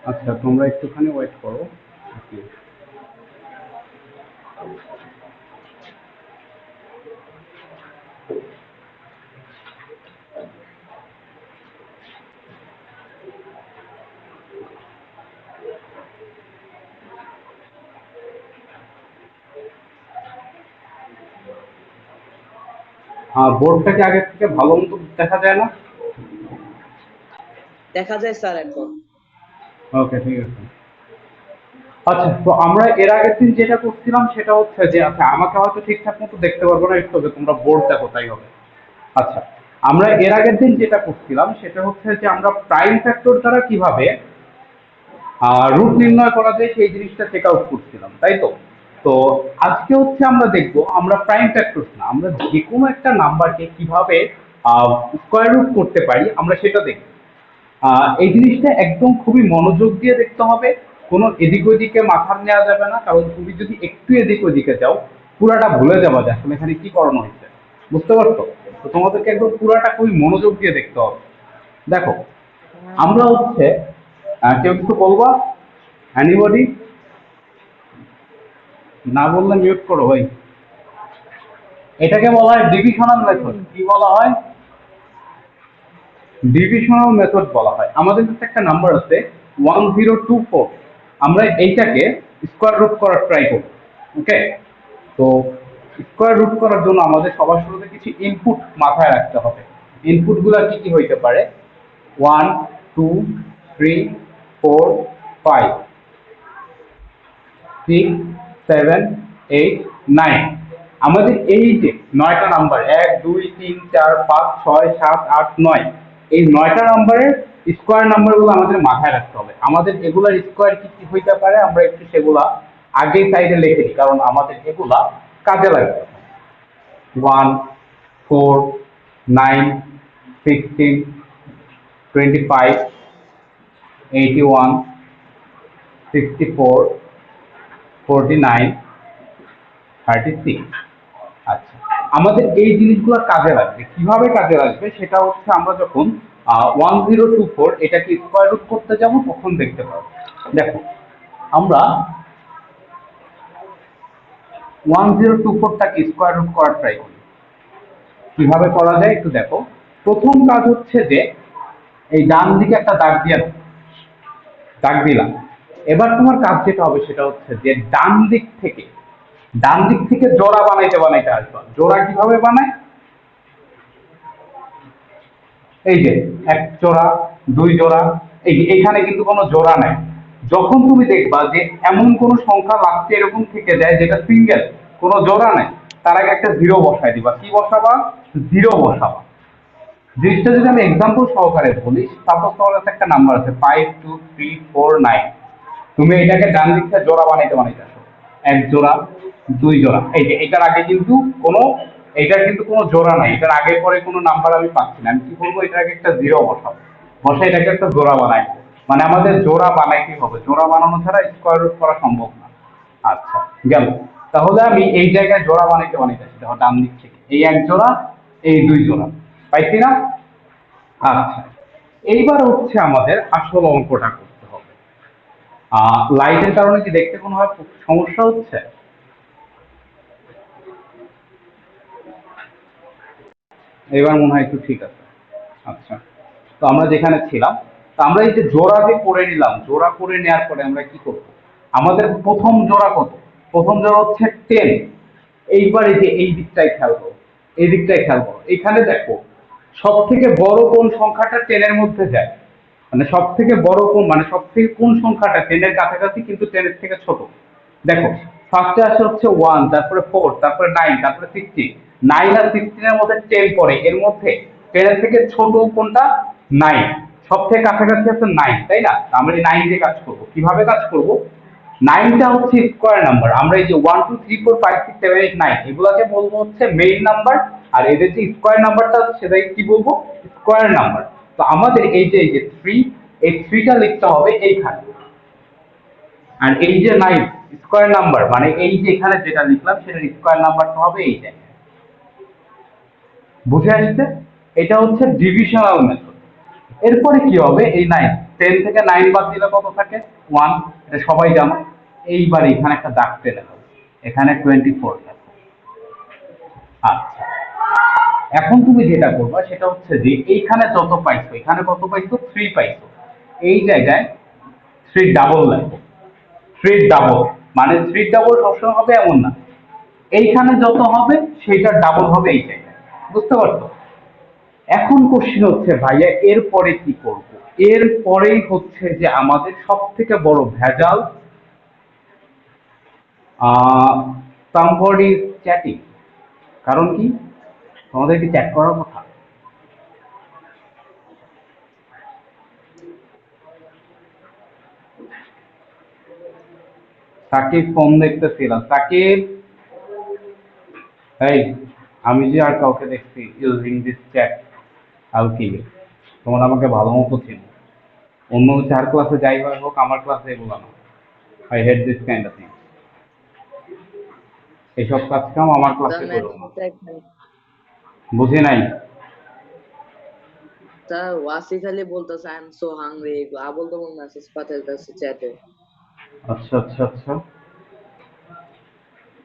আচ্ছা, তোমরা একটুখানি ওয়েট করো। Okay. বোর্ডটাকে আগের থেকে ভালো মতো দেখা যায় না? দেখা যায় স্যার এখন। ওকে, ঠিক আছে। আচ্ছা, তো আমরা এর আগের দিন যেটা করছিলাম সেটা হচ্ছে যে, আচ্ছা আমাকে হয়তো ঠিকঠাক মতো দেখতে পারবো না, একটু হবে তোমরা বোর্ড দেখো তাই হবে। আচ্ছা, আমরা এর আগের দিন যেটা করছিলাম সেটা হচ্ছে যে আমরা প্রাইম ফ্যাক্টর দ্বারা কিভাবে রুট নির্ণয় করা যায় সেই জিনিসটা চেক আউট করছিলাম, তাই তো? তো আজকে হচ্ছে আমরা দেখবো আমরা প্রাইম ফ্যাক্টরস না, আমরা যে কোনো একটা নাম্বারকে কিভাবে স্কোয়ার রুট করতে পারি আমরা সেটা দেখব। এই জিনিসটা একদম খুবই মনোযোগ দিয়ে দেখতে হবে, কোনো এদিক ওদিকে মাথা নেওয়া যাবে না, কারণ তুমি যদি একটু এদিক ওদিকে যাও পুরাটা ভুলে যাবা যে আসলে এখানে কি করানো হয়েছে। বুঝতে পারছো? তো তোমাদেরকে একদম পুরাটা খুবই মনোযোগ দিয়ে দেখতে হবে। দেখো, আমরা হচ্ছে কেউ কিছু বলবা? এনিবডি? না বললে মিউট করো ভাই। এটাকে বলা হয় ডিভিশনাল মেথড। কি বলা হয়? ডিভিশনাল মেথড বলা হয়। আমাদের কাছে একটা নাম্বার আছে 1024। আমরা এইটাকে স্কোয়ার রুট করার ট্রাই করব। ওকে, তো স্কোয়ার রুট করার জন্য আমাদের সবার শুরুতে কিছু ইনপুট মাথায় রাখতে হবে। ইনপুটগুলো কি কি হইতে পারে? 1 2 3 4 5 6 7 8 9। আমাদের এই যে 9টা নাম্বার, 1 2 3 4 5 6 7 8 9, এই 9টা নাম্বারের স্কোয়ার নাম্বারগুলো আমাদের মাথায় রাখতে হবে। আমাদের এগুলার স্কোয়ার কি কি হইতে পারে আমরা একটু সেগুলা আগে সাইডে লিখে দিই, কারণ আমাদের এগুলা কাজে লাগবে। 1 4 9 16 25 81 64 49 36। আচ্ছা, আমাদের এই জিনিসগুলো কাজে লাগবে। কিভাবে কাজে লাগবে সেটা হচ্ছে আমরা যখন 1024 এটাকে স্কোয়ার রুট করতে যাব তখন দেখতে পাবো। দেখো, আমরা 1024টাকে স্কোয়ার রুট করার ট্রাই করি। কিভাবে করা যায় একটু দেখো। প্রথম কাজ হচ্ছে যে এই ডান দিকে একটা দাগ দিয়ে দাও। দাগ দিলাম। এবার তোমার কাজ যেটা হবে সেটা হচ্ছে যে ডান দিক থেকে জোড়া বানাইতে বানাইতে আসবা। জোড়া কিভাবে বানায়? এই যে 1 জোড়া, 2 জোড়া, এই যে এখানে কিন্তু কোনো জোড়া নাই। যখন তুমি দেখবা যে এমন কোনো সংখ্যা লাস্টে এরকম থেকে যায় যেটা সিঙ্গেল, কোনো জোড়া নাই, তার আগে একটা জিরো বসাই দিবা। কি বসাবা? জিরো বসাবা। জিনিসটা যদি আমি এক্সাম্পল সহকারে বলি, সাপোজ তোমার কাছে একটা নাম্বার আছে 5 2 3 4 9। তুমি এটাকে ডান দিক থেকে জোড়া বানাইতে বানাইতে আসো। 1 জোড়া, 2 জোড়া, এই যে এটার আগে কিন্তু কোনো, এটার কিন্তু কোনো জোড়া নাই, এটার আগে পরে কোনো নাম্বার আমি পাচ্ছি না। আমি কি করবো? এটার আগে একটা জিরো বসাবো। বসে এটাকে একটা জোড়া বানাইবো। মানে আমাদের জোড়া বানাইতেই হবে, জোড়া বানানো ছাড়া স্কোয়ার রুট করা সম্ভব না। আচ্ছা, গেল। তাহলে আমি এই জায়গায় জোড়া বানাইতে বানাইতে আসি। দেখো ডান দিক থেকে এই 1 জোড়া, এই 2 জোড়া, পাইছি না? আচ্ছা, এইবার হচ্ছে আমাদের আসল অঙ্কটা করতে হবে। লাইটের কারণে কি দেখতে কোনো ভাবে সমস্যা হচ্ছে? এবার মনে হয় একটু ঠিক আছে। আচ্ছা, তো আমরা যেখানে ছিলাম, তো আমরা এই যে জোড়া যে করে নিলাম, জোড়া করে নেওয়ার পরে আমরা কি করব? আমাদের প্রথম জোড়া কত? প্রথম জোড়া হচ্ছে 10। এইবার এই যে এই দিকটাই খেয়াল করো, এই দিকটাই খেয়াল করো। এখানে দেখো সব থেকে বড় কোন সংখ্যাটা 10-এর মধ্যে যায়, মানে সব থেকে বড় কোন, মানে সব থেকে কোন সংখ্যাটা 10-এর কাছাকাছি কিন্তু 10-এর থেকে ছোট। দেখো, ফার্স্টে আসে হচ্ছে 1, তারপরে 4, তারপরে 9, তারপরে 16। 9 আর 16-এর মধ্যে 10 পড়ে, এর মধ্যে 10-এর থেকে ছোট কোনটা? 9। সব থেকে কাছাকাছি হচ্ছে 9, তাই না? আমরা এই 9 দিয়ে কাজ করব। কিভাবে কাজ করব? 9টা হচ্ছে স্কোয়ার নাম্বার। আমরা এই যে 1 2 3 4 5 6 7 8 9 এগুলাকে বলবো হচ্ছে মেইন নাম্বার, আর এদের যে স্কোয়ার নাম্বারটা আছে সেটাকে কি বলবো? Square number. তো আমাদের এই যে 3, এই 3টা লিখতে হবে এইখানে। আর এই যে 9 স্কোয়ার নাম্বার, মানে এই যে এখানে যেটা লিখলাম সেটার স্কোয়ার নাম্বারটা হবে এই জায়গায়। বুঝে আসছে? এটা হচ্ছে ডিভিশনাল মেথড। এরপরে কি হবে, এই 9, 10 থেকে 9 বাদ দিলে কত থাকে? 1, এটা সবাই জানো। এইবার এখানে একটা দাগ টেনে দাও, এখানে 24 থাকে। আচ্ছা, এখন তুমি যেটা করবা সেটা হচ্ছে যে এইখানে যত পাইছো, এখানে কত পাইছো? 3 পাইছো। এই জায়গায় 3 ডাবল লাগবে। 3 ডাবল মানে 3 ডাবল সবসময় হবে এমন না, এইখানে যত হবে সেটা ডাবল হবে এই জায়গায়। বুঝতে পারছো? এখন কোশ্চেন হচ্ছে ভাইয়া এরপরে কি করব? এরপরেই হচ্ছে যে আমাদের সব থেকে বড় ভেজাল, somebody is chatting। কারণ কি? তোমাদের কি চ্যাট করার কথা? সাকিব ফোন দেখতেছিল। সাকিব, এই, আমি যে আর কাউকে দেখছি ইউজিং দিস চ্যাট, আলকিলে, তোমরা আমাকে ভালো মতো চেনো। অন্য চার ক্লাসে যাই হোক, আমার ক্লাসে এগুলো না। I hate this kind of thing. এইসব কাজ কাম আমার The ক্লাসে করো না। message section. বুঝি নাই। Sir, ওয়াসি খালি বলতেছে I am so hungry, Abol Tabal message পাঠাইতেছে চ্যাটে। আচ্ছা আচ্ছা আচ্ছা,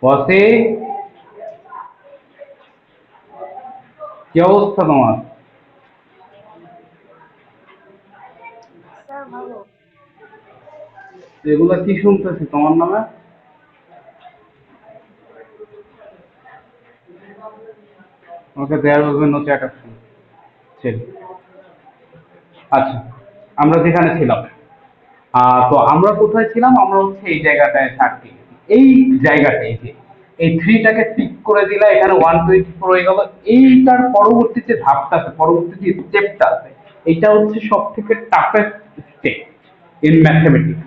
ওয়াসি, কি অবস্থা তোমার? স্যার ভালো। এগুলা কি শুনতেছি তোমার নামে? ওকে, দেয়ার ওয়াজ নো চ্যাট অপশন। ঠিক। আচ্ছা, আমরা যেখানে ছিলাম, তো আমরা কোথায় ছিলাম? আমরা হচ্ছে এই জায়গাটায় থাকি। এই জায়গাটা, এই যে এই 3টাকে টিক করে দিলে এখানে 124 হয়ে গেল। এইটার পরবর্তী যে ধাপটা আছে, পরবর্তী যে স্টেপটা আছে, এটা হচ্ছে সব থেকে টাফেস্ট স্টেপ ইন ম্যাথমেটিক্স।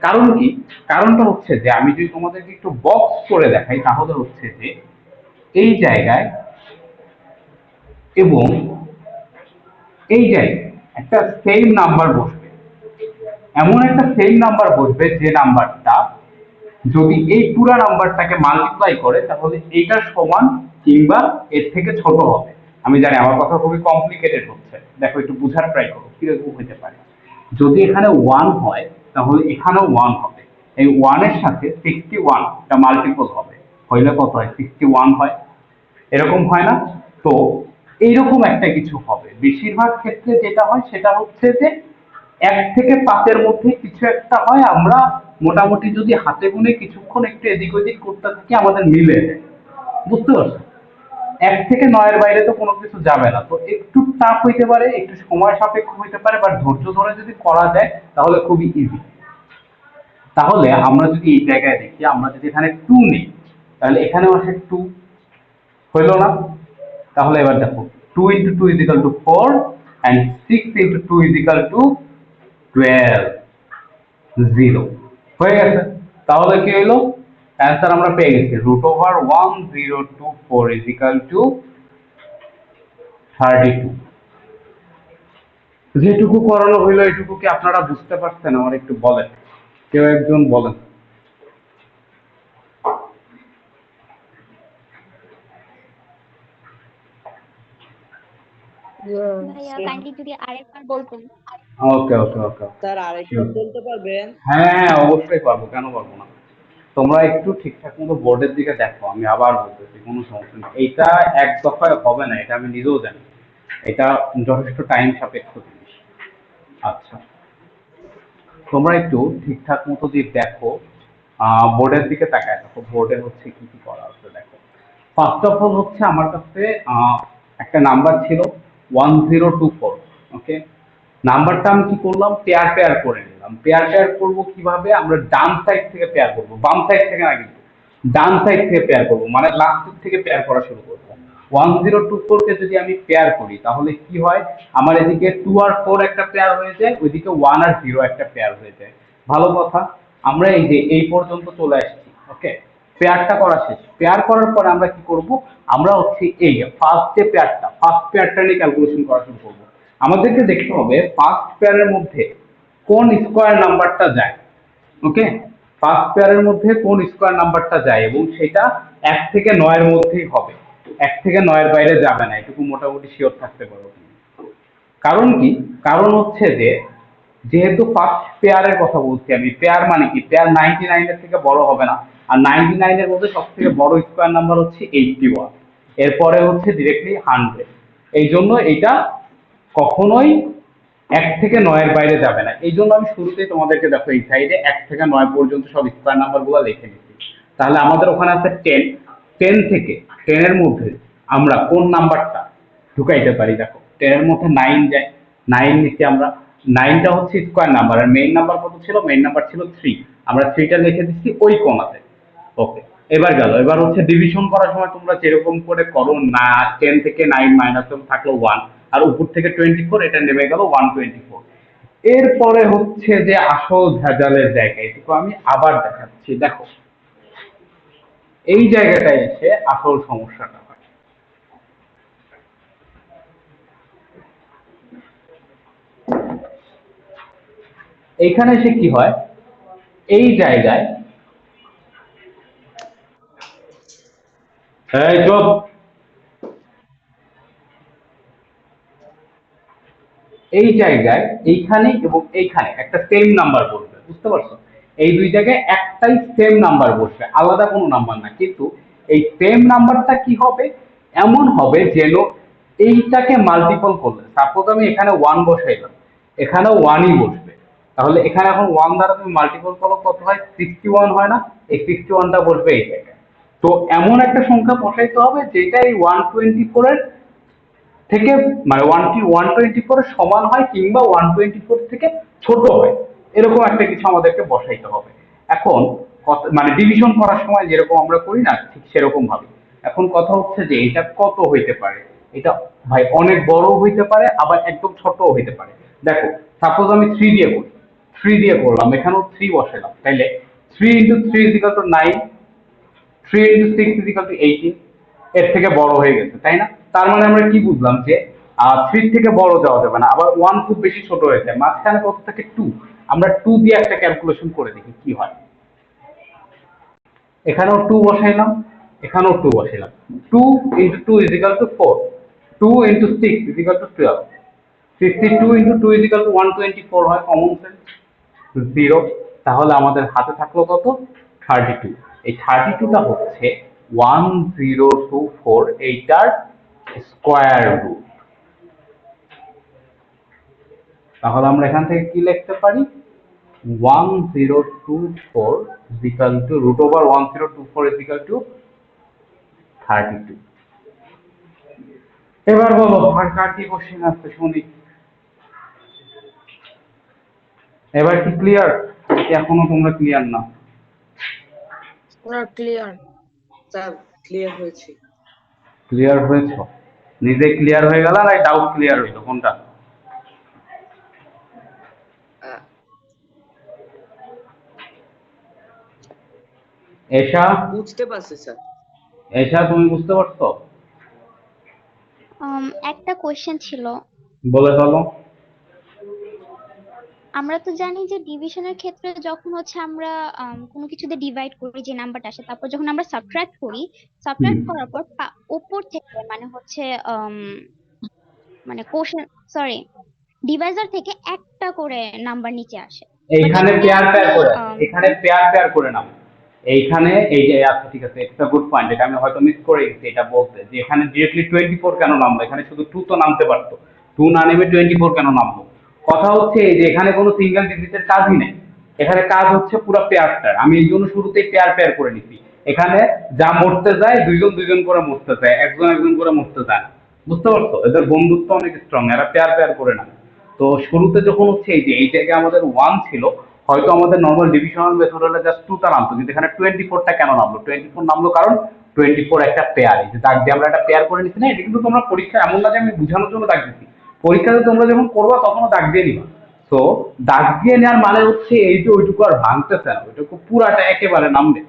কারণ কি? কারণটা হচ্ছে যে আমি যদি তোমাদেরকে একটু বক্স করে দেখাই তাহলে হচ্ছে যে এই জায়গায় এবং এই জায়গায় একটা সেম নাম্বার বসবে। এমন একটা সেম নাম্বার বসবে যে নাম্বারটা যদি এই পুরা নাম্বারটাকে মাল্টিপ্লাই করে তাহলে এইটার সমান কিংবা এর থেকে ছোট হবে। আমি জানি আমার কথা খুবই কমপ্লিকেটেড হচ্ছে, দেখো একটু বুঝার ট্রাই করো কিরকম হতে পারে। যদি এখানে 1 হয় তাহলে এখানেও 1 হবে। এই 1 এর সাথে 61 টা মাল্টিপল হবে, হইলে কত হয়? 61 হয়। এরকম হয় না? তো এইরকম একটা কিছু হবে। বেশিরভাগ ক্ষেত্রে যেটা হয় সেটা হচ্ছে যে 1 থেকে 5-এর মধ্যে কিছু একটা হয়। আমরা মোটামুটি যদি হাতে গুনে কিছুক্ষণ একটু এদিক ওদিক করতে থাকি আমাদের মিলে যায়। বুঝতে পারছো? 1 থেকে 9-এর বাইরে তো কোনো কিছু যাবে না। তো একটু টাফ হইতে পারে, একটু সময় সাপেক্ষ হইতে পারে, বাট ধৈর্য ধরে যদি করা যায় তাহলে খুবই ইজি। তাহলে আমরা যদি এই জায়গায় দেখি, আমরা যদি এখানে 2 নিই তাহলে এখানেও আসে 2, হইল না? তাহলে এবার দেখো, 2 into 2 is equal to 4 and 6 into 2 is equal to 12, 0 হয়ে গেছে। তাহলে কি হইলো? অ্যান্সার আমরা পেয়ে গেছি, √1024 is equal to 32। যেটুকু করানো হইলো এটুকু কি আপনারা বুঝতে পারছেন? আমার একটু বলেন, কেউ একজন বলেন। ভাইয়া কাইন্ডলি যদি আরেকবার বলতেন। ওকে ওকে ওকে ওকে। স্যার আরেকবার বলতে পারবেন? হ্যাঁ হ্যাঁ, অবশ্যই পারবো, কেন পারবো না। তোমরা একটু ঠিকঠাক মতো বোর্ডের দিকে দেখো, আমি আবার বলতেছি, কোনো সমস্যা নেই। এইটা এক দফায় হবে না, এটা আমি নিজেও জানি। এটা যথেষ্ট টাইম সাপেক্ষ জিনিস। আচ্ছা, তোমরা একটু ঠিকঠাক মতো দিয়ে দেখো, বোর্ডের দিকে তাকায় দেখো, বোর্ডে হচ্ছে কি কি করা আছে দেখো। ফার্স্ট অফ অল হচ্ছে আমার কাছে একটা নাম্বার ছিল 1024। ওকে, নাম্বারটা আমি কি করলাম? পেয়ার পেয়ার করে নিলাম। পেয়ার পেয়ার করবো কিভাবে? আমরা ডান সাইড থেকে পেয়ার করবো, বাম সাইড থেকে না কিন্তু ডান সাইড থেকে পেয়ার করবো, মানে লাস্টের থেকে পেয়ার করা শুরু করবো। 1024 কে যদি আমি পেয়ার করি তাহলে কি হয়? আমার এদিকে 2 আর 4 একটা পেয়ার হয়ে যায়, ওইদিকে 1 আর 0 একটা পেয়ার হয়ে যায়। ভালো কথা, আমরা এই যে এই পর্যন্ত চলে আসছি। ওকে, পেয়ারটা করা শেষ। পেয়ার করার পরে আমরা কি করব? আমরা হচ্ছে এই ফার্স্ট পেয়ারটা নিয়ে ক্যালকুলেশন করা শুরু করবো। আমাদেরকে দেখতে হবে ফার্স্ট পেয়ারের মধ্যে কোন স্কোয়ার নাম্বারটা যায়। ওকে, ফার্স্ট পেয়ারের মধ্যে কোন স্কোয়ার নাম্বারটা যায় এবং সেটা 1 থেকে 9-এর মধ্যেই হবে। 1 থেকে 9-এর বাইরে যাবে না, এটুকু মোটামুটি শিওর থাকতে পারো তুমি। কারণ কি? কারণ হচ্ছে যে যেহেতু ফার্স্ট পেয়ারের কথা বলছি আমি, পেয়ার মানে কি, পেয়ার 99 এর থেকে বড় হবে না। আর 99 এর মধ্যে সব থেকে বড় স্কোয়ার নাম্বার হচ্ছে 81, এরপরে হচ্ছে ডিরেক্টলি 100। এই জন্য এটা কখনোই 1 থেকে 9 এর বাইরে যাবে না। এই জন্য আমি শুরুতেই তোমাদেরকে দেখো এই সাইডে 1 থেকে 9 পর্যন্ত সব স্কোয়ার নাম্বার গুলো লিখে নিচ্ছি। তাহলে আমাদের ওখানে আছে 10, 10 থেকে 10 এর মধ্যে আমরা কোন নাম্বারটা ঢুকাইতে পারি? দেখো 10 এর মধ্যে 9 যায়, 9 নিচ্ছি আমরা। 9টা হচ্ছে স্কোয়ার নাম্বার, আর মেইন নাম্বার কত ছিল? মেইন নাম্বার ছিল 3, আমরা 3টা লিখে দিচ্ছি ওই কোণাতে। ওকে, এবার গেল। এবার হচ্ছে ডিভিশন করার সময় তোমরা যেরকম করে করো না, 10 থেকে 9 মাইনাস থাকলো 1, আর উপর থেকে 24, এটা নেমে গেল 124। এরপরে হচ্ছে যে আসল ভেজালের জায়গা, এটুকু আমি আবার দেখাচ্ছি। দেখো এই জায়গাটায় এসে আসল সমস্যাটা হয়। এইখানে এসে কি হয়? এই জায়গায়, এই চুপ, এই জায়গায় এইখানে এবং এইখানে একটা সেম নাম্বার বসবে, বুঝতে পারছো? এই দুই জায়গায় একটাই সেম নাম্বার বসবে, আলাদা কোনো নাম্বার না। কিন্তু এই সেম নাম্বারটা কি হবে? এমন হবে যেন এইটাকে মাল্টিপল করলে, সাপোজ আমি এখানে 1 বসাইলাম, এখানেও 1ই বসবে। তাহলে এখানে এখন 1 দ্বারা তুমি মাল্টিপল করো, কত হয়? 61 হয় না? এই 61টা বসবে এই জায়গায়। তো এমন একটা সংখ্যা বসাইতে হবে যেটা এই 124 এর থেকে, মানে 124 এর সমান হয় কিংবা 124 থেকে ছোট হয়, এরকম একটা কিছু আমাদেরকে বসাইতে হবে। এখন মানে ডিভিশন করার সময় যেরকম আমরা করি না, ঠিক সেরকম ভাবে। এখন কথা হচ্ছে যে এটা কত হইতে পারে? এটা ভাই অনেক বড় হইতে পারে, আবার একদম ছোটও হইতে পারে। দেখো সাপোজ আমি 3 দিয়ে করি, 3 দিয়ে করলাম, এখানেও 3 বসাইলাম, তাইলে 3 into 3 is equal to 9, 3 into 6 is equal to 18। এর থেকে বড় হয়ে গেছে, তাই না? তার মানে আমরা কি বুঝলাম? যে 3 থেকে বড় যাওয়া যাবে না, আবার 1 খুব বেশি ছোট হয়ে যায়, মাঝখানে কত থাকে? 2। আমরা 2 দিয়ে একটা ক্যালকুলেশন করে দেখি কি হয়। এখানেও 2 বসাইলাম, এখানেও 2 বসাইলাম। 2 into 2 is equal to 4, 2 into 6 is equal to 12, 52 into 2 is equal to 124 হয়, কমন সেন্স 0। তাহলে আমাদের হাতে থাকলো কত? 32। এই 32টা হচ্ছে 1024, এইটার স্কোয়ার রুট। তাহলে আমরা এখান থেকে কি লিখতে পারি? 1024 is equal to root over 1024 is equal to 32। এবার বলো আর কার কি কোশ্চেন আসছে শুনি। এবার কি ক্লিয়ার? এখনো তোমরা ক্লিয়ার না? না ক্লিয়ার স্যার, ক্লিয়ার হয়েছে। ক্লিয়ার হয়েছো? নিজে ক্লিয়ার হয়ে গেল, আর ডাউট ক্লিয়ার হইলো, কোনটা? আহ, এশা, বুঝতে পারছি স্যার। এশা তুমি বুঝতে পারছো? একটা কোয়েশ্চেন ছিল। বলে ফেলো। আমরা তো জানি যে ডিভিশনের ক্ষেত্রে যখন হচ্ছে আমরা কোনো কিছুতে ডিভাইড করি, যে নাম্বারটা আসে, তারপর যখন আমরা সাবট্রাক্ট করি, হুম। সাবট্রাক্ট করার পর উপর থেকে মানে হচ্ছে আম, মানে কোশ্চেন, সরি, ডিভাইজার থেকে একটা করে নাম্বার নিচে আসে। বাট এইখানে এখানে পেয়ার আপনি পেয়ার করে আছে, এখানে পেয়ার পেয়ার করে নাও। এইখানে এই যে আচ্ছা ঠিক আছে, একটা গুড পয়েন্ট, এটা আমি হয়তো মিস করে গেছি এটা বলতে, যে এখানে ডিরেক্টলি 24 কেন নামলো? এখানে শুধু 2 তো নামতে পারতো, 2 না নেমে 24 কেন নামলো? কথা হচ্ছে এই যে এখানে কোনো সিঙ্গেল ডিজিটের কাজই নেই, এখানে কাজ হচ্ছে পুরো পেয়ারটার। আমি এই জন্য শুরুতেই পেয়ার পেয়ার করে নিচ্ছি। এখানে যা মরতে যায়, দুইজন দুইজন করে মরতে যায়, একজন একজন করে মরতে যায় না। বুঝতে পারছো? এদের বন্ধুত্ব অনেক স্ট্রং, এরা পেয়ার পেয়ার করে না। তো শুরুতে যখন হচ্ছে এই যে এই জায়গায় আমাদের 1 ছিল, হয়তো আমাদের নর্মাল ডিভিশনাল মেথড হলে জাস্ট 2টা নামতো, কিন্তু এখানে 24টা কেন নামলো? 24 নামলো কারণ 24 একটা পেয়ার। এই যে দাগ দিয়ে আমরা একটা পেয়ার করে নিচ্ছি না, এটা কিন্তু তোমরা পরীক্ষা এমন না যে আমি বোঝানোর জন্য দাগ দিচ্ছি, পরীক্ষাতে তোমরা যখন করবা তখনও দাগ দিয়ে নিবা। তো দাগ দিয়ে নেওয়ার মানে হচ্ছে এই যে ওইটুকু আর ভাঙতেছে না, ওইটুকু পুরাটা একেবারে নামবে।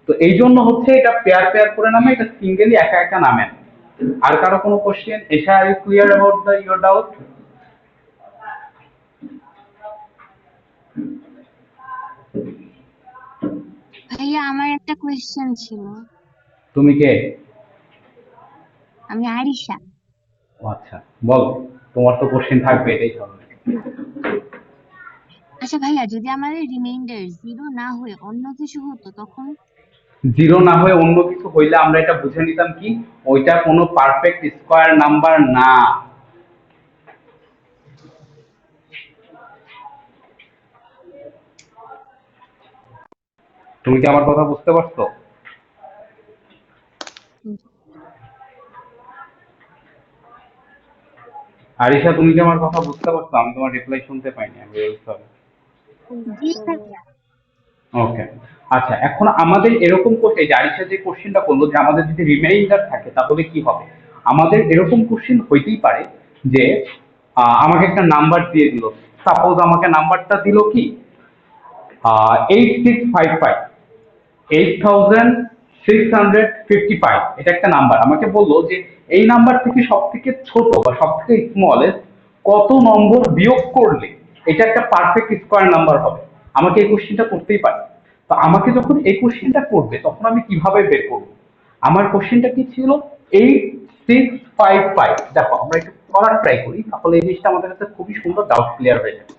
তো এই জন্য হচ্ছে এটা পেয়ার পেয়ার করে নামে, এটা সিঙ্গেলি একা একা নামে না। আর কারো কোনো question? Esha, are you clear about the your doubt? ভাইয়া আমার একটা কোয়েশ্চেন ছিল। তুমি কে? আমি আরিশা। ও আচ্ছা, বলো। তোমার তো কোশ্চেন থাকবে এটাই স্বাভাবিক। আচ্ছা ভাইয়া, যদি আমাদের রিমাইন্ডার 0 না হয়ে অন্য কিছু হতো তখন? জিরো না হয়ে অন্য কিছু হইলে আমরা এটা বুঝে নিতাম কি ওইটা কোনো পারফেক্ট স্কোয়ার নাম্বার না। তুমি কি আমার কথা বুঝতে পারছো? আরিশা, তুমি কি আমার কথা বুঝতে পারছো? আমি তোমার রিপ্লাই শুনতে পাইনি, আমি সরি। জি ভাইয়া। ওকে, আচ্ছা, এখন আমাদের এরকম কোশ্চেন, যে আরিশা যে কোশ্চেনটা করলো যে আমাদের যদি রিমাইন্ডার থাকে তাহলে কি হবে, আমাদের এরকম কোশ্চেন হইতেই পারে যে আমাকে একটা নাম্বার দিয়ে দিল, সাপোজ আমাকে নাম্বারটা দিল কি 8655, 8655, এটা একটা নাম্বার আমাকে বললো যে এই নাম্বার থেকে সব থেকে ছোট বা সব থেকে স্মলেস্ট কত নম্বর বিয়োগ করলে এটা একটা পারফেক্ট স্কোয়ার নাম্বার হবে। আমাকে এই কোশ্চেনটা করতেই পারে। তো আমাকে যখন এই কোশ্চেনটা করবে তখন আমি কিভাবে বের করব? আমার কোশ্চেনটা কি ছিল? 8655। দেখো আমরা একটু করার ট্রাই করি, তাহলে এই জিনিসটা আমাদের কাছে খুবই সুন্দর ডাউট ক্লিয়ার হয়ে যাবে।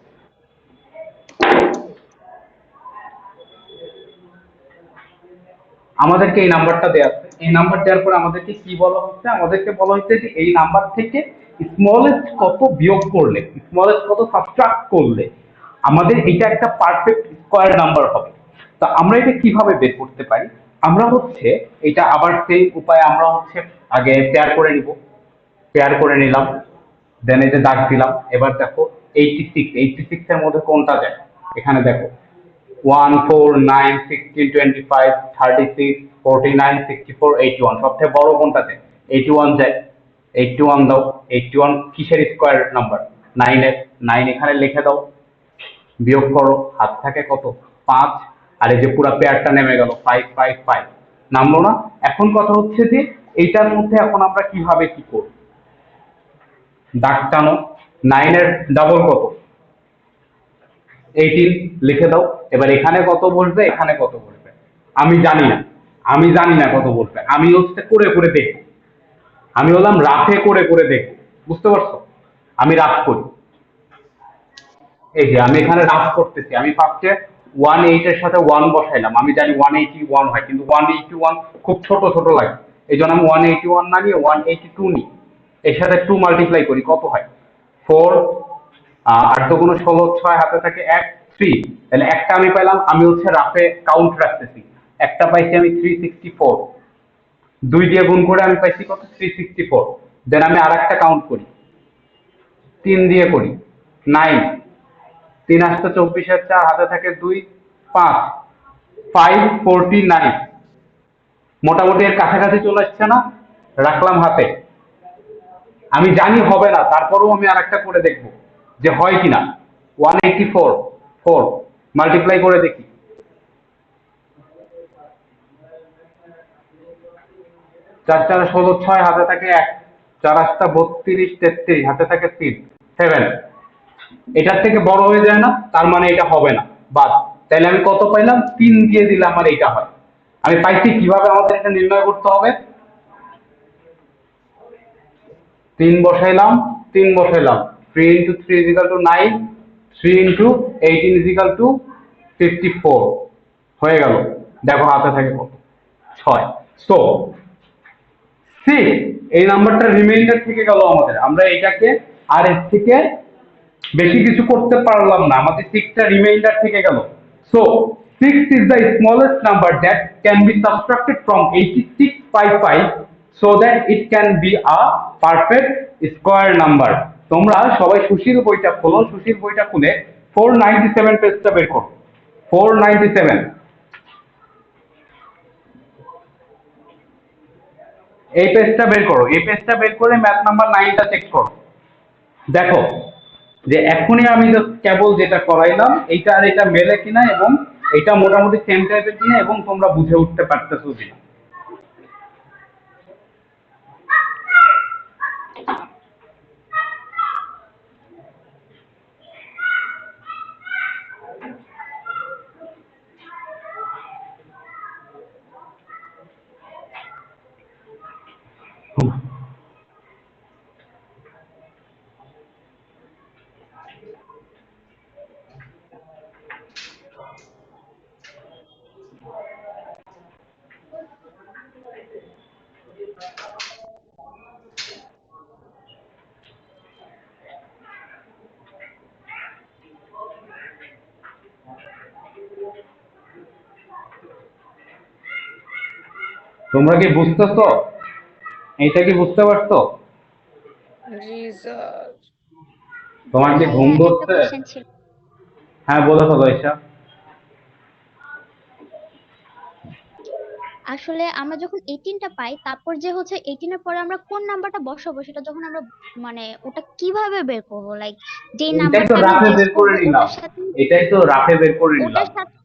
আমাদেরকে এই নাম্বারটা দেওয়া আছে, এই নাম্বার দেওয়ার পরে আমাদেরকে কি বলা হচ্ছে? আমাদেরকে বলা হচ্ছে যে এই নাম্বার থেকে স্মলেস্ট কত বিয়োগ করলে, স্মলেস্ট কত সাবট্রাক্ট করলে আমাদের এটা একটা পারফেক্ট স্কোয়ার নাম্বার হবে। তো আমরা এটা কিভাবে বের করতে পারি? আমরা হচ্ছে এটা আবার সেই উপায়ে আমরা হচ্ছে আগে পেয়ার করে নিব, পেয়ার করে নিলাম, দেন এই যে দাগ দিলাম। এবার দেখো 86 এর মধ্যে কোনটা যায়, এখানে দেখো 1 4 9 16 25 36 49 64 81, সবথেকে বড় কোনটাতে? 81 যায়। 81 দাও। 81 কিসের স্কোয়ার নাম্বার? 9 এর। 9 এখানে লিখে দাও, বিয়োগ করো, হাত থাকে কত? 5। আর এই যে পুরো পেয়ারটা নেমে গেল 555, নামলো না? এখন কথা হচ্ছে যে এইটার মধ্যে এখন আমরা কিভাবে কি করব? দাগ টানো। 9 এর ডাবল কত? 18, লিখে দাও। এবার এখানে কত বসবে, এখানে কত বসবে আমি জানি না, আমি জানি না কত বসবে, আমি হচ্ছে করে করে দেখব, আমি হলাম রাফে করে করে দেখব। বুঝতে পারছো? আমি রাফ করি, এই যে আমি এখানে রাফ করতেছি। আমি ফার্স্টে 18 এর সাথে 1 বসাইলাম, আমি জানি 181 হয়, কিন্তু 181 খুব ছোট ছোট লাগে, এই জন্য আমি 181 না নিয়ে 182 নিই। এর সাথে 2 মাল্টিপ্লাই করি, কত হয়? 4। 8 দুগুণ 16, 6 হাতে থাকে 1, 3। তাহলে একটা আমি পেলাম, আমি হচ্ছে রাফে কাউন্ট রাখতেছি, একটা পাইছি আমি 364, 2 দিয়ে গুণ করে আমি পাইছি কত? 364। দেন আমি আর একটা কাউন্ট করি, 3 দিয়ে করি, 9। 3 আসতে 24, 4 হাতে থাকে 2, 5, 549। মোটামুটি এর কাছাকাছি চলে আসছে না? রাখলাম হাতে, আমি জানি হবে না, তারপরেও আমি আর একটা করে দেখবো যে হয় কিনা। 184, 4 মাল্টিপ্লাই করে দেখি, 4 4 16, 6 হাতে থাকে 1, 4 8 32, 33 হাতে থাকে 3, 7। এটার থেকে বড় হয়ে যায় না, তার মানে এটা হবে না, বাদ। তাহলে আমি কত পাইলাম? 3 দিয়ে দিলে আমার এটা হয়। আমি পাইছি কিভাবে আমাদের এটা নির্ণয় করতে হবে? 3 বসাইলাম, 3 বসাইলাম, 3 into 3 is equal to 9, 3 into 18 is equal to 54, হয়ে গেল। দেখো হাতে থাকে কত? 6। সো 6, এই নাম্বারটা রিমাইন্ডার থেকে গেল আমাদের, আমরা এটাকে আর এর থেকে বেশি কিছু করতে পারলাম না, আমাদের 6টা রিমাইন্ডার থেকে গেল। So 6 is the smallest number that can be subtracted from 8655 so that it can be a perfect square number। তোমরা সবাই সুশীল বইটা খোলো, সুশীল বইটা খুলে 497 পেজটা বের করো। 497, এই পেজটা বের করো, এই পেজটা বের করে ম্যাথ নাম্বার 9টা চেক করো। দেখো যে এখনই আমি কেবল যেটা করাইলাম এইটা আর এটা মেলে কিনা, এবং এটা মোটামুটি সেম টাইপের কিনা, এবং তোমরা বুঝে উঠতে পারতেছো কিনা। তোমরা কি বুঝতেছো? এটা কি বুঝতে পারছো? জি স্যার। তোমার কি ঘুম ভাইয়া একটা ধরছে? কোশ্চেন ছিল। হ্যাঁ, বলে ফেলো ঈশা। আসলে আমরা যখন 18টা পাই, তারপর যে হচ্ছে 18 এর পরে আমরা কোন নাম্বারটা বসাবো, সেটা যখন আমরা মানে ওটা কিভাবে বের করবো, লাইক যে এটাই তো নাম্বারটা আমি রাফে গেস বের করে করবো নিলাম। ওটার সাথে, এটাই তো রাফে বের করে নিলাম। ওটার সাথে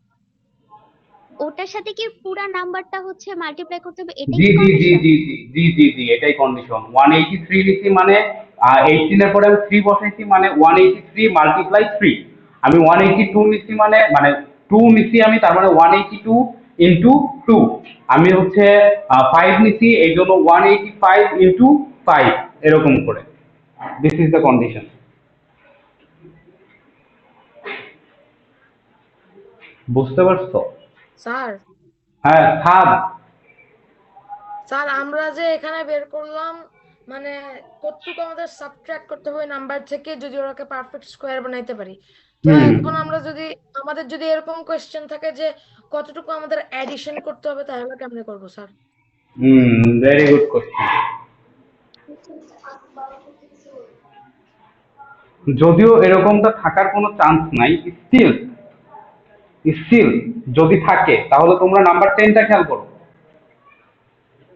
ওটার সাথে কি পুরা নাম্বারটা হচ্ছে মাল্টিপ্লাই করতে হবে, এটাই জি কি জি জি কন্ডিশন? জি জি জি জি জি, এটাই কন্ডিশন। 183 নিচ্ছি মানে 18 এর পরে আমি 3 বসাইছি মানে 183 মাল্টিপ্লাই 3। আমি 182 নিচ্ছি মানে মানে 2 নিচ্ছি আমি, তার মানে 182 ইন্টু 2। আমি হচ্ছে 5 নিচ্ছি, এই জন্য 185 ইন্টু 5, এরকম করে। This is the condition. বুঝতে পারছো? স্যার, হ্যাঁ, থাক। স্যার আমরা যে এখানে বের করলাম, মানে কতটুকু আমাদের সাবট্রাক্ট করতে হবে নাম্বার থেকে যদি ওরাকে পারফেক্ট স্কোয়ার বানাইতে পারি। তো হুম এখন আমরা যদি, আমাদের যদি এরকম কোয়েশ্চেন থাকে যে কতটুকু আমাদের অ্যাডিশন করতে হবে, তাহলে কেমনে করবো স্যার? Very good question. যদিও এরকমটা থাকার কোনো চান্স নাই, স্টিল স্টিল যদি থাকে তাহলে তোমরা নাম্বার 10টা খেয়াল করো।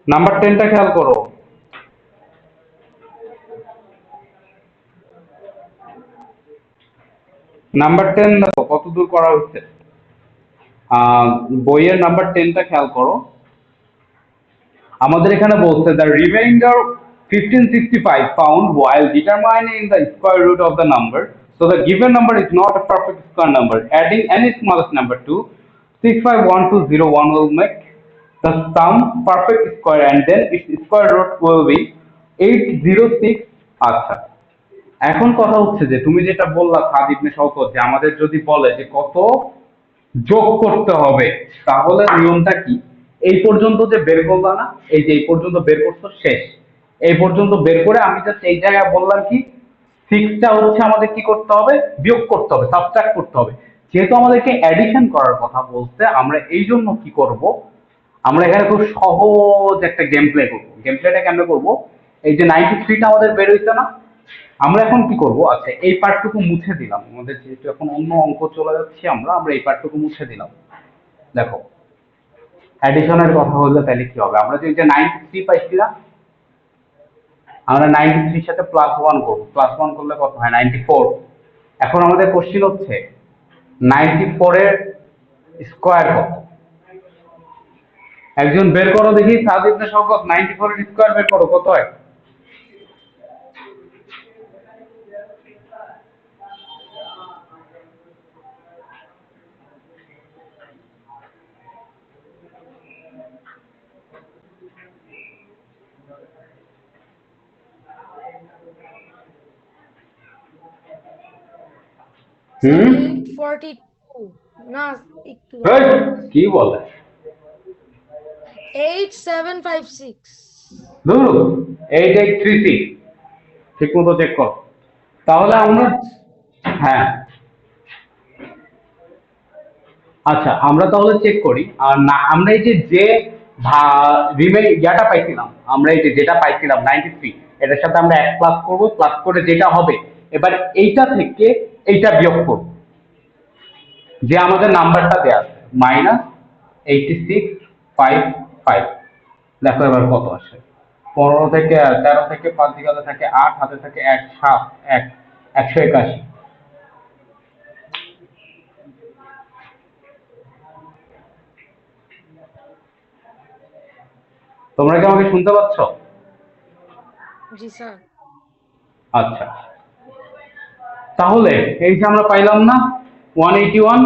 নাম্বার 10টা খেয়াল করো। নাম্বার 10 দেখো কত দূর করা হচ্ছে। বইয়ের নাম্বার 10টা খেয়াল করো। আমাদের এখানে বলছে the remainder 1565 found while determining the square root of the number, so the given number is not a perfect square number. Adding any smallest number to 651201 will make the sum perfect square and then its square root will be 806. আচ্ছা, এখন কথা হচ্ছে যে তুমি যেটা বললা খাদ ইবনে শওকত, যে আমাদের যদি বলে যে কত যোগ করতে হবে, তাহলে নিয়মটা কি? এই পর্যন্ত যে বের করলা না, এই যে এই পর্যন্ত বের করছো শেষ। এই পর্যন্ত বের করে আমি জাস্ট এই জায়গায় বললাম কি, সিক্সটা হচ্ছে আমাদের কি করতে হবে, বিয়োগ করতে হবে, সাবট্রাক্ট করতে হবে। যেহেতু আমাদেরকে অ্যাডিশন করার কথা বলছে, আমরা এই জন্য কি করব, আমরা এখানে খুব সহজ একটা গেম প্লে করবো। গেম প্লেটা কেমনে করবো? এই যে 93টা আমাদের বের হইছে না, আমরা এখন কি করব, আচ্ছা এই পার্টটুকু মুছে দিলাম, আমাদের যেহেতু এখন অন্য অঙ্ক চলে যাচ্ছি, আমরা আমরা এই পার্টটুকু মুছে দিলাম। দেখো, অ্যাডিশনের কথা হলে তাহলে কি হবে, আমরা যে 93 পাইছি না, আমরা 93 সাথে +1 করবো, +1 করলে কত হয়, 94। এখন আমাদের কোশ্চিন হচ্ছে 94 এর স্কোয়ার কত। একজন বের করো দেখি, সাদ ইবনে শওকত, 94 এর স্কোয়ার বের করো, কত হয়? স্যার হুম 842, না একটু এই, দাঁড়ান, কি বলে? 8756। ধরো 8836, ঠিক মতো চেক করো। তাহলে আমরা, পারফেক্ট। হ্যাঁ, আচ্ছা আমরা তাহলে চেক করি। আর না, আমরা এই যে যে ইয়াটা পাইছিলাম, আমরা এই যে যেটা পাইছিলাম 93, এটার সাথে আমরা এক প্লাস করবো, প্লাস করে যেটা হবে, এবার এইটা থেকে এইটা বিয়োগ করবো, যে আমাদের নাম্বারটা দেওয়া আছে -8655। দেখো এবার কত আসে। 15 থেকে 13 থেকে 5 দিকে থাকে 8, হাতে থাকে 1 7 1, 181। তোমরা কি আমাকে শুনতে পাচ্ছ? জি স্যার। আচ্ছা, তাহলে এই যে আমরা পাইলাম না 181,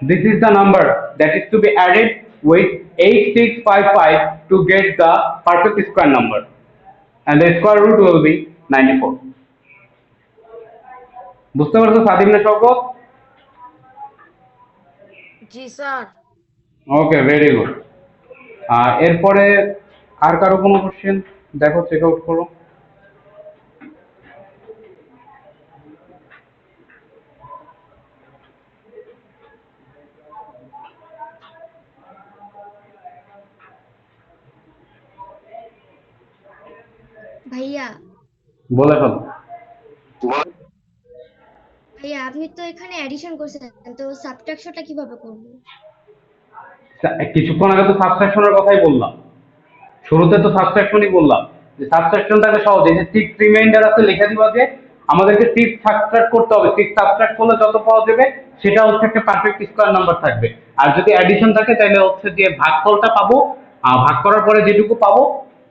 this is the number that is to be added with 8655 to get the perfect square number, and the square root will be 94. বুঝতে পারছো সাদিম না শওকত? জি স্যার। Okay, very good. এরপরে আর কারো কোনো কোশ্চেন? দেখো, চেক আউট করো। ভাইয়া বলে ফেলো। ভাইয়া আপনি তো এখানে অ্যাডিশন করছেন, তো সাবট্রাকশনটা কিভাবে করব? কিছুক্ষণ আগে তো সাবট্রাকশনের কথাই বললাম, শুরুতে তো সাবট্রাকশনই বললাম যে সাবট্রাকশনটাকে সহজ, এই যে সিক্স রিমাইন্ডার আছে লিখে দিবা যে আমাদেরকে সিক্স সাবট্রাক্ট করতে হবে, সিক্স সাবট্রাক্ট করলে যত পাওয়া যাবে সেটা হচ্ছে একটা পারফেক্ট স্কোয়ার নাম্বার থাকবে। আর যদি অ্যাডিশন থাকে তাহলে হচ্ছে যে ভাগফলটা পাবো, ভাগ করার পরে যেটুকু পাবো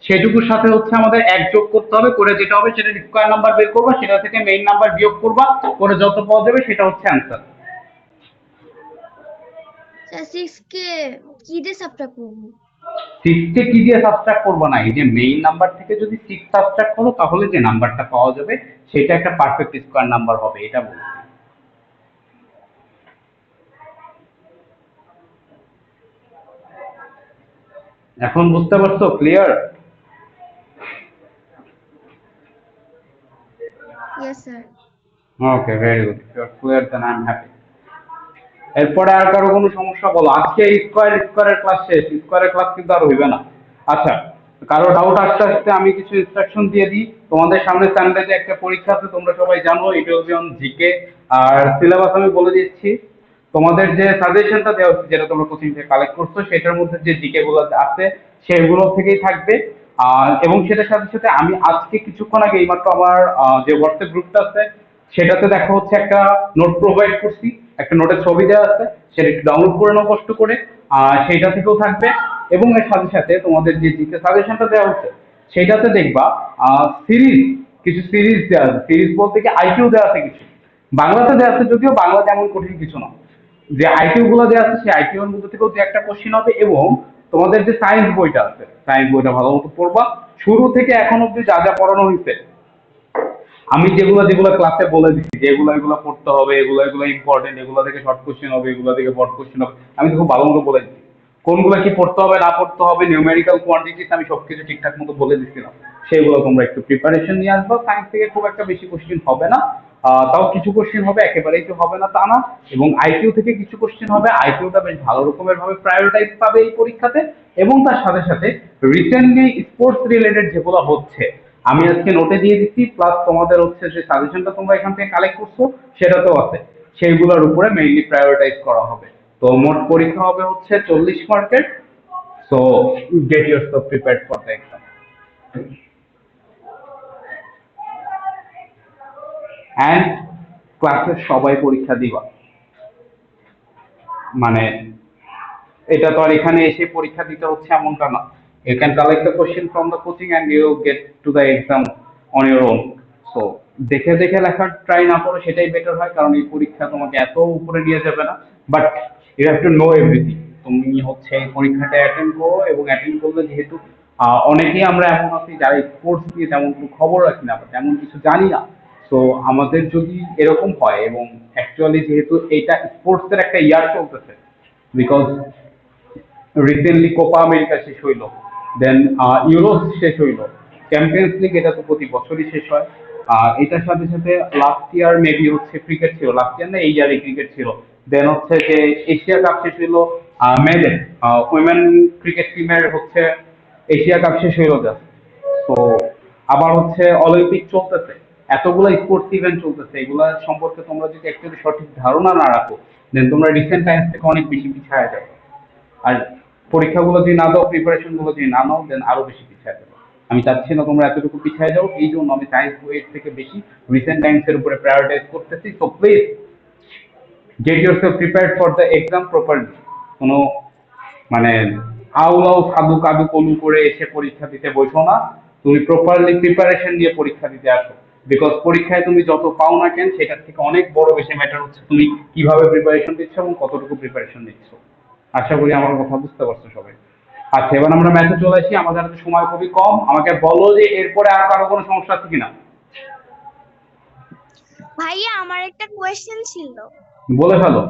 সেটুকুর সাথে হচ্ছে আমাদের এক যোগ করতে হবে, করে যেটা হবে সেটা স্কোয়ার নাম্বার বের করবো, সেটা থেকে মেইন নাম্বার বিয়োগ করবা, করে যত পাওয়া যাবে সেটা হচ্ছে অ্যান্সার। স্যার 6 কে কি দিয়ে সাবট্রাক্ট করব? সিক্সকে কি দিয়ে সাবট্রাক্ট করবো না, এই যে মেইন নাম্বার থেকে যদি সিক্স সাবট্রাক্ট করো তাহলে যে নাম্বারটা পাওয়া যাবে সেটা একটা পারফেক্ট স্কোয়ার নাম্বার হবে, এটা বলছি। এখন বুঝতে পারছো? Clear? Yes sir. Okay, very good, you are clear, then I am happy. এরপরে আর কারো কোনো সমস্যা বলো? আজকে স্কোয়ারের ক্লাস শেষ, স্কোয়ারের ক্লাস কিন্তু আর হইবে না। আচ্ছা, কারো ডাউট আসতে আসতে আমি কিছু ইনস্ট্রাকশন দিয়ে দিই। তোমাদের সামনে সানডেতে একটা পরীক্ষা আছে, তোমরা সবাই জানো, এটা হচ্ছে জিকে। আর সিলেবাস আমি বলে দিচ্ছি। তোমাদের যে সাজেশনটা দেওয়া হচ্ছে, যেটা তোমরা কোচিং থেকে কালেক্ট করছো, সেটার মধ্যে যে জিকে গুলো আছে সেগুলো থেকেই থাকবে। এবং সেটার সাথে সাথে আমি আজকে কিছুক্ষণ আগে এইমাত্র আমার যে হোয়াটসঅ্যাপ গ্রুপটা আছে সেটাতে দেখা হচ্ছে একটা নোট প্রোভাইড করছি, একটা নোটের ছবি দেওয়া আছে, সেটা একটু ডাউনলোড করে নাও কষ্ট করে, সেইটা থেকেও থাকবে। এবং এর সাথে সাথে তোমাদের যে জিকে সাজেশনটা দেওয়া হচ্ছে সেটাতে দেখবা সিরিজ, কিছু সিরিজ দেওয়া আছে। সিরিজ বলতে কি আইকিউ দেওয়া আছে কিছু, বাংলাতে দেওয়া আছে, যদিও বাংলা তেমন কঠিন কিছু না। যে আইকিউ গুলো দেওয়া আছে সেই আইকিউ এর মধ্যে থেকেও দু একটা কোশ্চেন হবে। এবং তোমাদের যে সায়েন্স বইটা আছে, সায়েন্স বইটা ভালো মতো পড়বা, শুরু থেকে এখন অব্দি যা যা পড়ানো হয়েছে, আমি যেগুলো যেগুলো ক্লাসে বলে দিচ্ছি যে এগুলো এগুলো পড়তে হবে, এগুলো এগুলো ইম্পর্টেন্ট, এগুলো থেকে শর্ট কোশ্চেন হবে, এগুলো থেকে বড় কোশ্চেন হবে, আমি তো খুব ভালো মতো বলে দিচ্ছি। কোনগুলো কি পড়তে হবে না পড়তে হবে, নিউমেরিক্যাল কোয়ান্টিটিস আমি সবকিছু ঠিকঠাক মতো বলে দিচ্ছিলাম। সেগুলো তোমরা একটু প্রিপারেশন নিয়ে আসবা। সায়েন্স থেকে খুব একটা বেশি কোশ্চেন হবে না, তাও কিছু কোশ্চেন হবে, একেবারেই তো হবে না তা না। এবং আইকিউ থেকে কিছু কোশ্চেন হবে, আইকিউটা বেশ ভালো রকমের ভাবে প্রায়োরিটাইজ পাবে এই পরীক্ষাতে। এবং তার সাথে সাথে রিসেন্টলি স্পোর্টস রিলেটেড যেগুলো হচ্ছে আমি আজকে নোটে দিয়ে দিচ্ছি, প্লাস তোমাদের হচ্ছে যে সাজেশনটা তোমরা এখান থেকে কালেক্ট করছো সেটাতেও আছে, সেইগুলোর উপরে মেইনলি প্রায়োরিটাইজ করা হবে। তো মোট পরীক্ষা হবে হচ্ছে 40 মার্কের। So get yourself prepared for the exam. And ক্লাসের সবাই পরীক্ষা দিবা, মানে এটা তো আর এখানে এসে পরীক্ষা দিতে হচ্ছে এমনটা না। You can collect the question from the coaching and you get to the exam on your own. So দেখে দেখে লেখার ট্রাই না করো, সেটাই বেটার হয়, কারণ এই পরীক্ষা তোমাকে এত উপরে নিয়ে যাবে না। But you have to know everything. তুমি হচ্ছে এই পরীক্ষাটা অ্যাটেন্ড করো, এবং অ্যাটেন্ড করলে যেহেতু অনেকেই আমরা এমন আছি যারা স্পোর্টস নিয়ে তেমন কোনো খবর রাখি না বা তেমন কিছু জানি না। তো আমাদের যদি এরকম হয়, এবং অ্যাকচুয়ালি যেহেতু এইটা স্পোর্টসের একটা ইয়ার চলতেছে, বিকজ রিসেন্টলি কোপা আমেরিকা শেষ হইলো, দেন ইউরো শেষ হইলো, চ্যাম্পিয়ন্স লিগ এটা তো প্রতি বছরই শেষ হয়। এটার সাথে সাথে লাস্ট ইয়ার মেবি হচ্ছে ক্রিকেট ছিল, লাস্ট ইয়ার না এই ইয়ারে ক্রিকেট ছিল। দেন হচ্ছে যে এশিয়া কাপ শেষ হইলো, মেয়েদের উইমেন ক্রিকেট টিমের হচ্ছে এশিয়া কাপ শেষ হইলো জাস্ট। তো আবার হচ্ছে অলিম্পিক চলতেছে, এতগুলো স্পোর্টস ইভেন্ট চলতেছে, এগুলা সম্পর্কে তোমরা যদি অ্যাকচুয়ালি সঠিক ধারণা না রাখো, দেন তোমরা রিসেন্ট টাইমস থেকে অনেক বেশি পিছিয়ে যাবে। আর পরীক্ষাগুলো যদি না দাও, প্রিপারেশন গুলো যদি না নাও, দেন আরো বেশি পিছিয়ে যাবে। আমি চাচ্ছি না তোমরা এতটুকু পিছিয়ে যাও, এই জন্য আমি সায়েন্স বইয়ের থেকে বেশি রিসেন্ট টাইমস এর উপরে প্রায়োরিটাইজ করতেছি। So please get yourself prepared for the exam properly. কোনো মানে আউলাও সাধু কাদু কলু করে এসে পরীক্ষা দিতে বসো না, তুমি প্রপারলি প্রিপারেশন দিয়ে পরীক্ষা দিতে আসো। বিকজ পরীক্ষায় তুমি যত পাও না কেন, সেটার থেকে অনেক বড় বেশি ম্যাটার হচ্ছে তুমি কিভাবে প্রিপারেশন দিচ্ছ এবং কতটুকু প্রিপারেশন দিচ্ছ। আশা করি আমার কথা বুঝতে পারছো সবাই। আচ্ছা, এবার আমরা ম্যাথে চলে আসি, আমাদের হাতে সময় খুবই কম। আমাকে বলো যে এরপরে আর কারো কোনো সমস্যা আছে কিনা, ভাইয়া আমার একটা কোয়েশ্চেন ছিল। বলে ফেলো।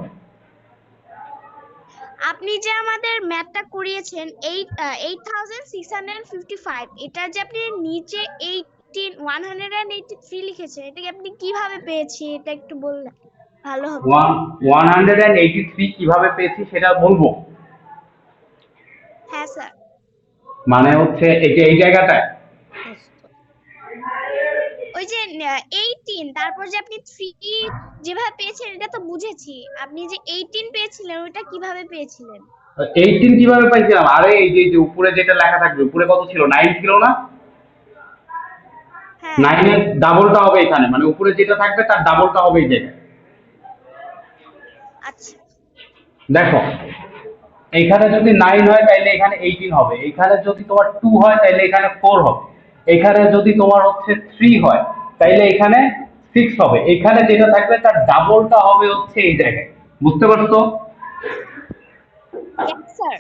আপনি যে আমাদের ম্যাথটা করিয়েছেন 8655, এটা যে আপনি নিচে 183 লিখেছেন, এটা কি আপনি কিভাবে পেয়েছি, এটা একটু বললে ভালো হবে। 183 কিভাবে পেয়েছি সেটা বলবো? হ্যাঁ স্যার। মানে হচ্ছে এই যে এই জায়গাটায় ওই যে 18 তারপর যে আপনি 3 যেভাবে পেয়েছেন এটা তো বুঝেছি, আপনি যে 18 পেয়েছিলেন ওটা কিভাবে পেয়েছিলেন? 18 কিভাবে পাইছিলাম? আরে এই যে উপরে যেটা লেখা থাকবে, উপরে কত ছিল? 9 ছিল না? হ্যাঁ 9 এর ডাবলটা হবে এখানে, মানে উপরে যেটা থাকবে তার ডাবলটা হবে এই জায়গায়। আচ্ছা দেখো, এখানে যদি 9 হয় তাহলে এখানে 18 হবে, এখানে যদি তোমার 2 হয় তাহলে এখানে 4 হবে, এখানে যদি তোমার হচ্ছে 3 হয় তাহলে এখানে 6 হবে, এখানে যেটা থাকবে তার ডাবলটা হবে হচ্ছে এই জায়গায়। বুঝতে পারছো? Yes sir.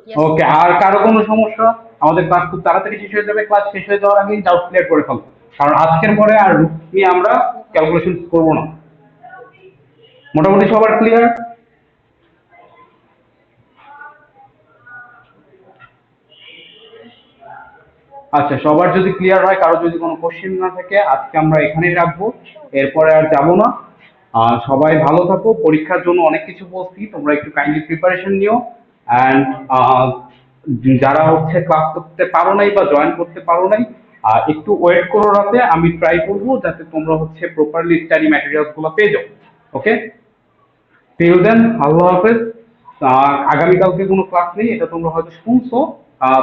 Yes. ওকে, আর কারো কোনো সমস্যা? আমাদের ক্লাস খুব তাড়াতাড়ি শেষ হয়ে যাবে, ক্লাস শেষ হয়ে যাওয়ার আগেই ডাউট ক্লিয়ার করে ফেলবো, কারণ আজকের পরে আর রুট নিয়ে আমরা ক্যালকুলেশন করবো না। মোটামুটি সবার ক্লিয়ার? আচ্ছা, সবার যদি ক্লিয়ার হয়, কারো যদি কোনো কোশ্চেন না থাকে, আজকে আমরা এখানেই রাখবো, এরপরে আর যাবো না। সবাই ভালো থাকো, পরীক্ষার জন্য অনেক কিছু বলছি, তোমরা একটু কাইন্ডলি প্রিপারেশন নিও। অ্যান্ড যারা হচ্ছে ক্লাস করতে পারো নাই বা জয়েন করতে পারো নাই, একটু ওয়েট করো রাতে, আমি ট্রাই করবো যাতে তোমরা হচ্ছে প্রপারলি স্টাডি ম্যাটেরিয়ালস গুলো পেয়ে যাও। ওকে, টিল দেন, আল্লাহ হাফেজ। আগামীকালকে কোনো ক্লাস নেই, এটা তোমরা হয়তো শুনছো,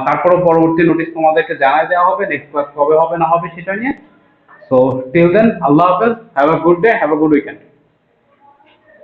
তারপরে পরবর্তী নোটিশ তোমাদেরকে জানাই দেওয়া হবে নেক্সট ক্লাস কবে হবে না হবে সেটা নিয়ে। সো টিল দেন, আল্লাহ হাফেজ, have a good day, have a good weekend.